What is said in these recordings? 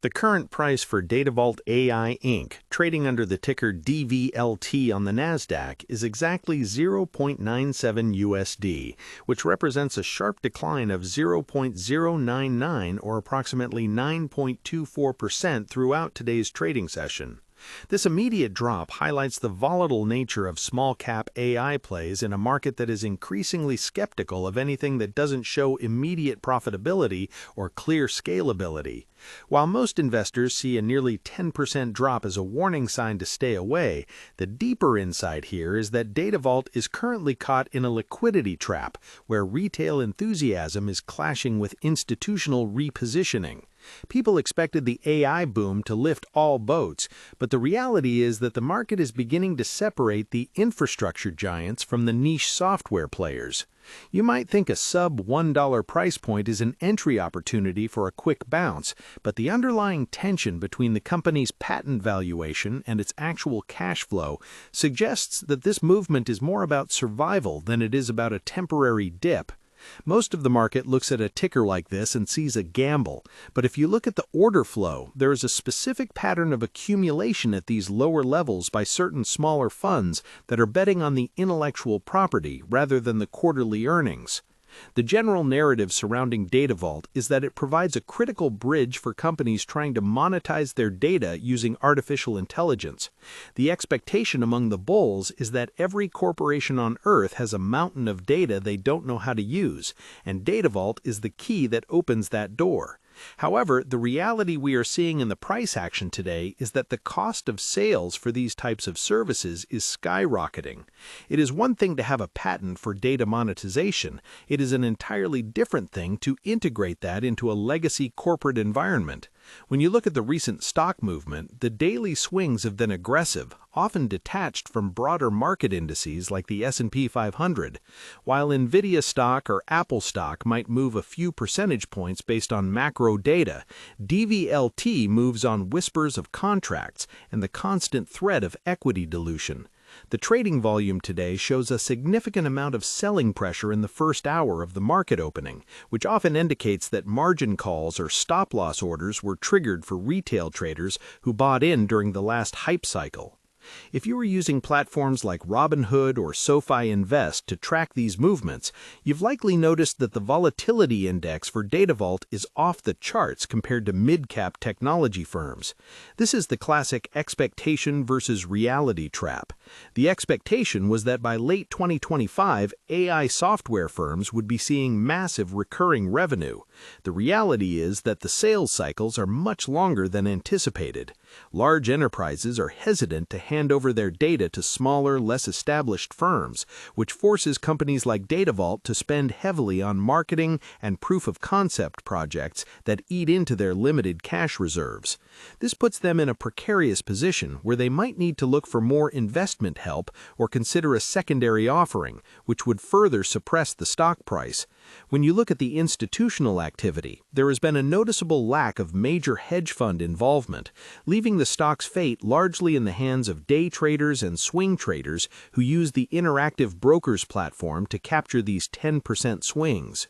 The current price for Datavault AI Inc., trading under the ticker DVLT on the NASDAQ, is exactly 0.97 USD, which represents a sharp decline of 0.099 or approximately 9.24% throughout today's trading session. This immediate drop highlights the volatile nature of small-cap AI plays in a market that is increasingly skeptical of anything that doesn't show immediate profitability or clear scalability. While most investors see a nearly 10% drop as a warning sign to stay away, the deeper insight here is that Datavault is currently caught in a liquidity trap where retail enthusiasm is clashing with institutional repositioning. People expected the AI boom to lift all boats, but the reality is that the market is beginning to separate the infrastructure giants from the niche software players. You might think a sub-$1 price point is an entry opportunity for a quick bounce, but the underlying tension between the company's patent valuation and its actual cash flow suggests that this movement is more about survival than it is about a temporary dip. Most of the market looks at a ticker like this and sees a gamble, but if you look at the order flow, there is a specific pattern of accumulation at these lower levels by certain smaller funds that are betting on the intellectual property rather than the quarterly earnings. The general narrative surrounding Datavault is that it provides a critical bridge for companies trying to monetize their data using artificial intelligence. The expectation among the bulls is that every corporation on Earth has a mountain of data they don't know how to use, and Datavault is the key that opens that door. However, the reality we are seeing in the price action today is that the cost of sales for these types of services is skyrocketing. It is one thing to have a patent for data monetization. It is an entirely different thing to integrate that into a legacy corporate environment. When you look at the recent stock movement, the daily swings have been aggressive, often detached from broader market indices like the S&P 500. While Nvidia stock or Apple stock might move a few percentage points based on macro data, DVLT moves on whispers of contracts and the constant threat of equity dilution. The trading volume today shows a significant amount of selling pressure in the first hour of the market opening, which often indicates that margin calls or stop-loss orders were triggered for retail traders who bought in during the last hype cycle. If you are using platforms like Robinhood or SoFi Invest to track these movements, you've likely noticed that the volatility index for Datavault is off the charts compared to mid-cap technology firms. This is the classic expectation versus reality trap. The expectation was that by late 2025, AI software firms would be seeing massive recurring revenue. The reality is that the sales cycles are much longer than anticipated. Large enterprises are hesitant to hand over their data to smaller, less established firms, which forces companies like Datavault to spend heavily on marketing and proof-of-concept projects that eat into their limited cash reserves. This puts them in a precarious position where they might need to look for more investment help or consider a secondary offering, which would further suppress the stock price. When you look at the institutional activity, there has been a noticeable lack of major hedge fund involvement, leaving the stock's fate largely in the hands of day traders and swing traders who use the interactive brokers platform to capture these 10% swings.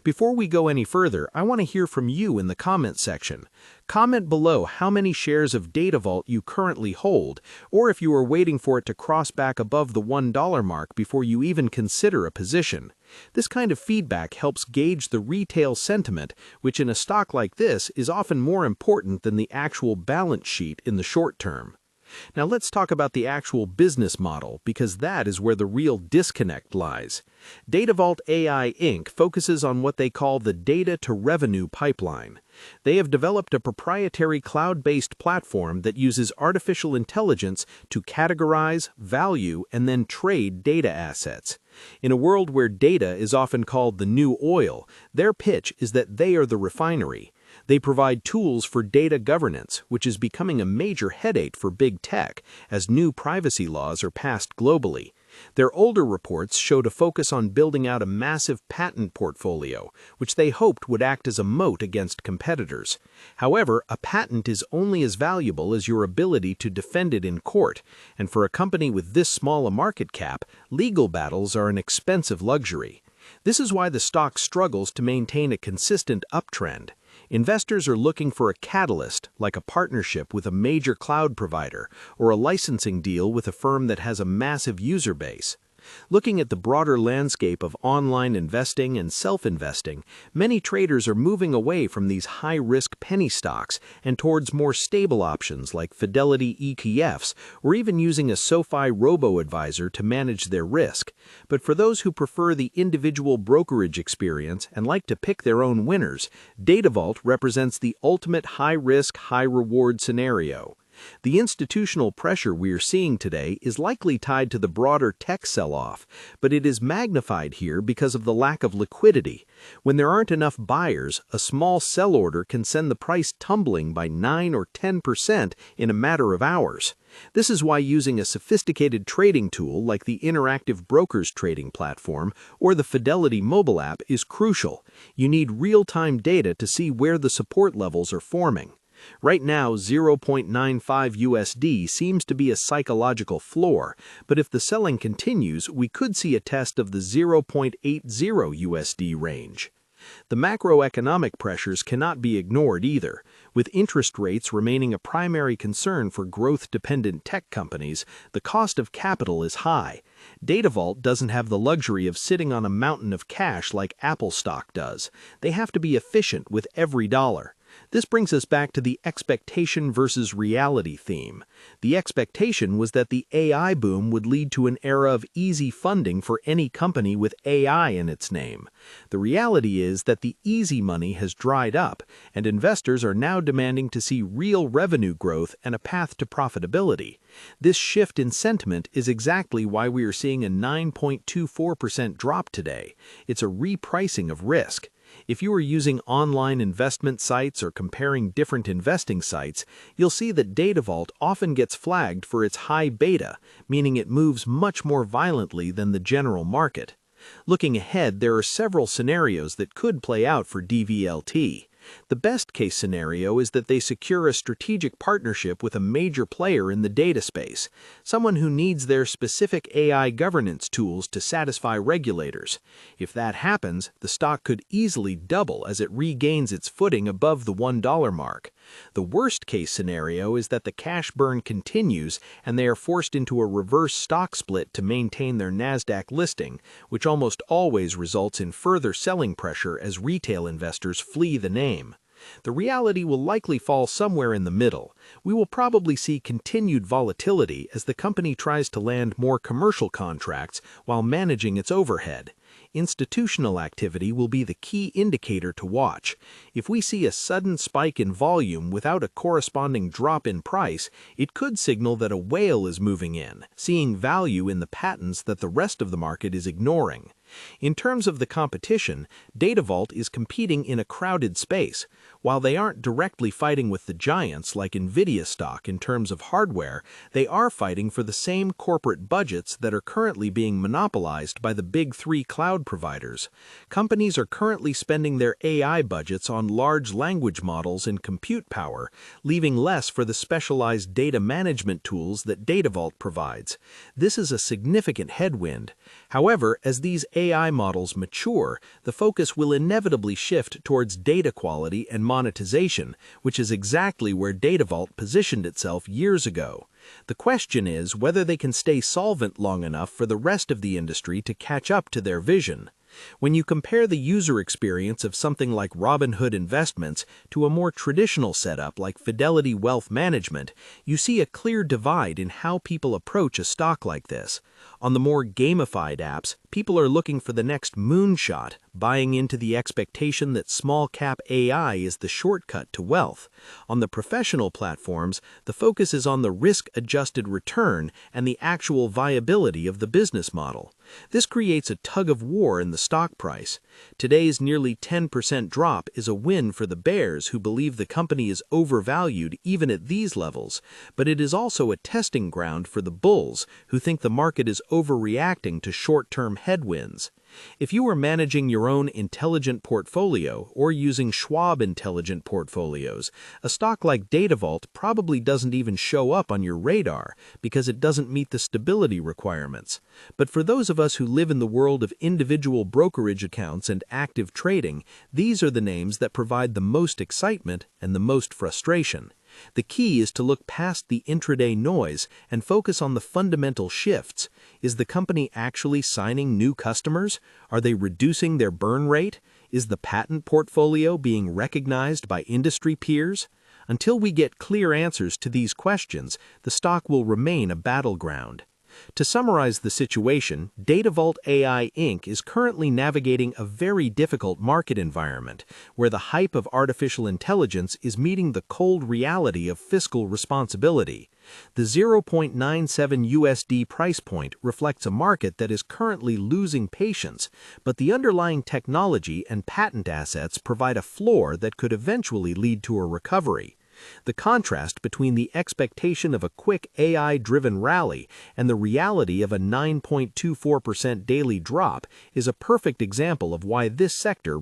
Before we go any further, I want to hear from you in the comment section. Comment below how many shares of Datavault you currently hold, or if you are waiting for it to cross back above the $1 mark before you even consider a position. This kind of feedback helps gauge the retail sentiment, which in a stock like this is often more important than the actual balance sheet in the short term. Now let's talk about the actual business model, because that is where the real disconnect lies. Datavault AI Inc. focuses on what they call the data-to-revenue pipeline. They have developed a proprietary cloud-based platform that uses artificial intelligence to categorize, value, and then trade data assets. In a world where data is often called the new oil, their pitch is that they are the refinery. They provide tools for data governance, which is becoming a major headache for big tech as new privacy laws are passed globally. Their older reports showed a focus on building out a massive patent portfolio, which they hoped would act as a moat against competitors. However, a patent is only as valuable as your ability to defend it in court, and for a company with this small a market cap, legal battles are an expensive luxury. This is why the stock struggles to maintain a consistent uptrend. Investors are looking for a catalyst, like a partnership with a major cloud provider or a licensing deal with a firm that has a massive user base. Looking at the broader landscape of online investing and self-investing, many traders are moving away from these high-risk penny stocks and towards more stable options like Fidelity ETFs or even using a SoFi robo-advisor to manage their risk. But for those who prefer the individual brokerage experience and like to pick their own winners, Datavault represents the ultimate high-risk, high-reward scenario. The institutional pressure we are seeing today is likely tied to the broader tech sell-off, but it is magnified here because of the lack of liquidity. When there aren't enough buyers, a small sell order can send the price tumbling by 9 or 10% in a matter of hours. This is why using a sophisticated trading tool like the Interactive Brokers trading platform or the Fidelity mobile app is crucial. You need real-time data to see where the support levels are forming. Right now, 0.95 USD seems to be a psychological floor, but if the selling continues, we could see a test of the 0.80 USD range. The macroeconomic pressures cannot be ignored either. With interest rates remaining a primary concern for growth-dependent tech companies, the cost of capital is high. Datavault doesn't have the luxury of sitting on a mountain of cash like Apple stock does. They have to be efficient with every dollar. This brings us back to the expectation versus reality theme. The expectation was that the AI boom would lead to an era of easy funding for any company with AI in its name. The reality is that the easy money has dried up, and investors are now demanding to see real revenue growth and a path to profitability. This shift in sentiment is exactly why we are seeing a 9.24% drop today. It's a repricing of risk. If you are using online investment sites or comparing different investing sites, you'll see that Datavault often gets flagged for its high beta, meaning it moves much more violently than the general market. Looking ahead, there are several scenarios that could play out for DVLT. The best-case scenario is that they secure a strategic partnership with a major player in the data space, someone who needs their specific AI governance tools to satisfy regulators. If that happens, the stock could easily double as it regains its footing above the $1 mark. The worst-case scenario is that the cash burn continues and they are forced into a reverse stock split to maintain their NASDAQ listing, which almost always results in further selling pressure as retail investors flee the name. The reality will likely fall somewhere in the middle. We will probably see continued volatility as the company tries to land more commercial contracts while managing its overhead. Institutional activity will be the key indicator to watch. If we see a sudden spike in volume without a corresponding drop in price, it could signal that a whale is moving in, seeing value in the patterns that the rest of the market is ignoring. In terms of the competition, Datavault is competing in a crowded space. While they aren't directly fighting with the giants like Nvidia stock in terms of hardware, they are fighting for the same corporate budgets that are currently being monopolized by the big three cloud providers. Companies are currently spending their AI budgets on large language models and compute power, leaving less for the specialized data management tools that Datavault provides. This is a significant headwind. However, as these AI models mature, the focus will inevitably shift towards data quality and monetization, which is exactly where Datavault positioned itself years ago. The question is whether they can stay solvent long enough for the rest of the industry to catch up to their vision. When you compare the user experience of something like Robinhood Investments to a more traditional setup like Fidelity Wealth Management, you see a clear divide in how people approach a stock like this. On the more gamified apps, people are looking for the next moonshot, buying into the expectation that small-cap AI is the shortcut to wealth. On the professional platforms, the focus is on the risk-adjusted return and the actual viability of the business model. This creates a tug-of-war in the stock price. Today's nearly 10% drop is a win for the bears who believe the company is overvalued even at these levels, but it is also a testing ground for the bulls who think the market is overreacting to short-term headwinds. If you are managing your own intelligent portfolio or using Schwab intelligent portfolios, a stock like Datavault probably doesn't even show up on your radar because it doesn't meet the stability requirements. But for those of us who live in the world of individual brokerage accounts and active trading, these are the names that provide the most excitement and the most frustration. The key is to look past the intraday noise and focus on the fundamental shifts. Is the company actually signing new customers? Are they reducing their burn rate? Is the patent portfolio being recognized by industry peers? Until we get clear answers to these questions, the stock will remain a battleground. To summarize the situation, Datavault AI Inc. is currently navigating a very difficult market environment where the hype of artificial intelligence is meeting the cold reality of fiscal responsibility. The 0.97 USD price point reflects a market that is currently losing patience, but the underlying technology and patent assets provide a floor that could eventually lead to a recovery. The contrast between the expectation of a quick AI-driven rally and the reality of a 9.24% daily drop is a perfect example of why this sector